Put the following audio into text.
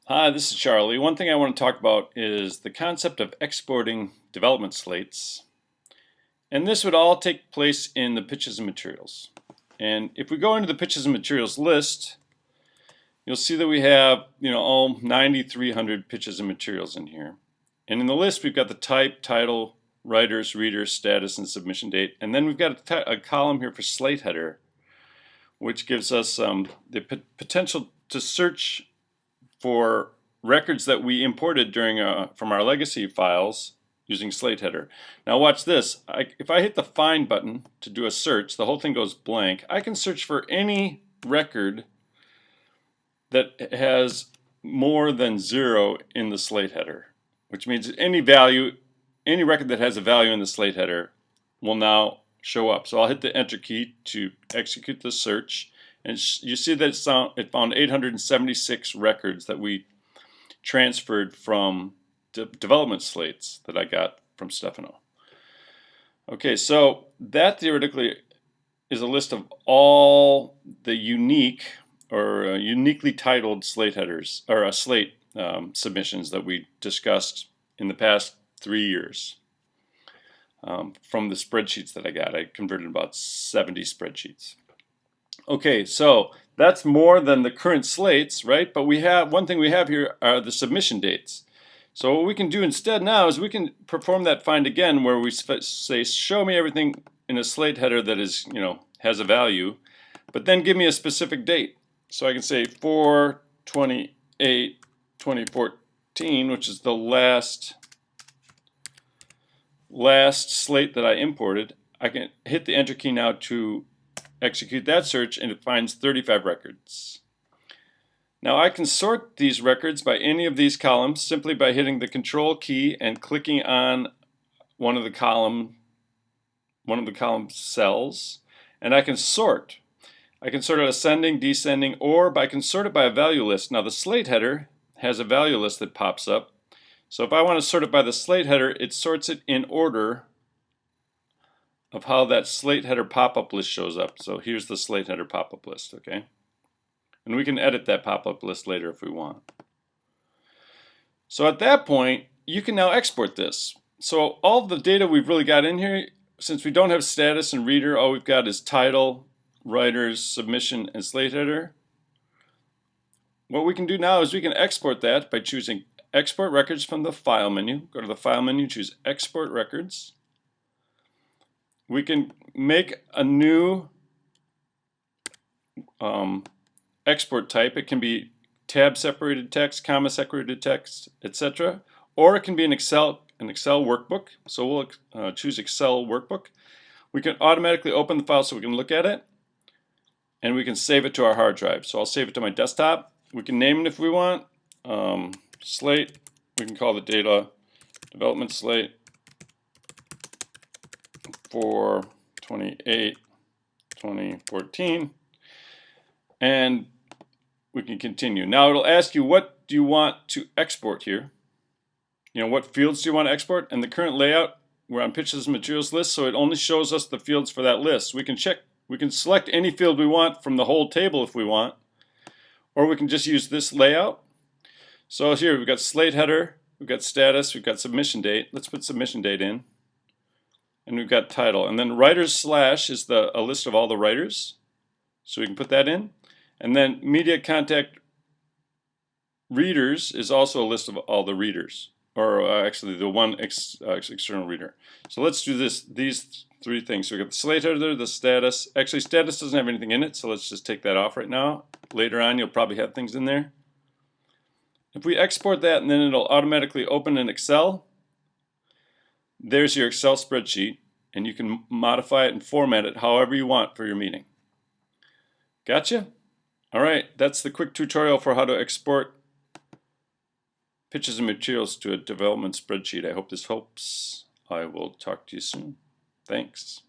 Hi, this is Charlie. One thing I want to talk about is the concept of exporting development slates. And this would all take place in the pitches and materials. And if we go into the pitches and materials list, you'll see that we have, all 9,300 pitches and materials in here. And in the list, we've got the type, title, writers, readers, status, and submission date. And then we've got a column here for slate header, which gives us the potential to search for records that we imported from our legacy files using slate header. Now watch this. If I hit the find button to do a search, the whole thing goes blank. I can search for any record that has more than 0 in the slate header, which means any record that has a value in the slate header will now show up. So I'll hit the enter key to execute the search, and you see that it found 876 records that we transferred from development slates that I got from Stefano. Okay, so that theoretically is a list of all the unique or uniquely titled slate headers or slate submissions that we discussed in the past 3 years from the spreadsheets that I got. I converted about 70 spreadsheets. Okay, so that's more than the current slates, right? But we have one thing we have here are the submission dates. So what we can do instead now is we can perform that find again, where we say show me everything in a slate header that is, has a value, but then give me a specific date. So I can say 4/28/2014, which is the last slate that I imported. I can hit the enter key now to execute that search, and it finds 35 records. Now I can sort these records by any of these columns simply by hitting the control key and clicking on one of the column cells, and I can sort. I can sort it ascending, descending, or I can sort it by a value list. Now the slate header has a value list that pops up. So if I want to sort it by the slate header, it sorts it in order of how that slate header pop-up list shows up. So here's the slate header pop-up list, okay? And we can edit that pop-up list later if we want. So at that point, you can now export this. So all the data we've really got in here, since we don't have status and reader, all we've got is title, writers, submission, and slate header. What we can do now is we can export that by choosing Export Records from the File menu. Go to the File menu, choose Export Records. We can make a new export type. It can be tab separated text, comma separated text, etc. Or it can be an Excel workbook. So we'll choose Excel Workbook. We can automatically open the file so we can look at it, and we can save it to our hard drive. So I'll save it to my desktop. We can name it if we want. Slate. We can call the data Development Slate for 28/2014, and we can continue. Now it'll ask you, what do you want to export here? What fields do you want to export? And the current layout, we're on pitches and materials list, so it only shows us the fields for that list. We can select any field we want from the whole table if we want, or we can just use this layout. So here we've got slate header, we've got status, we've got submission date. Let's put submission date in. And we've got title. And then writers slash is a list of all the writers. So we can put that in. And then media contact readers is also a list of all the readers. Or actually the one external reader. So let's do these 3 things. So we've got the slate header, the status. Actually status doesn't have anything in it, so let's just take that off right now. Later on you'll probably have things in there. If we export that, and then it'll automatically open in Excel, there's your Excel spreadsheet, and you can modify it and format it however you want for your meeting. Gotcha? All right, that's the quick tutorial for how to export pitches and materials to a development spreadsheet. I hope this helps. I will talk to you soon. Thanks.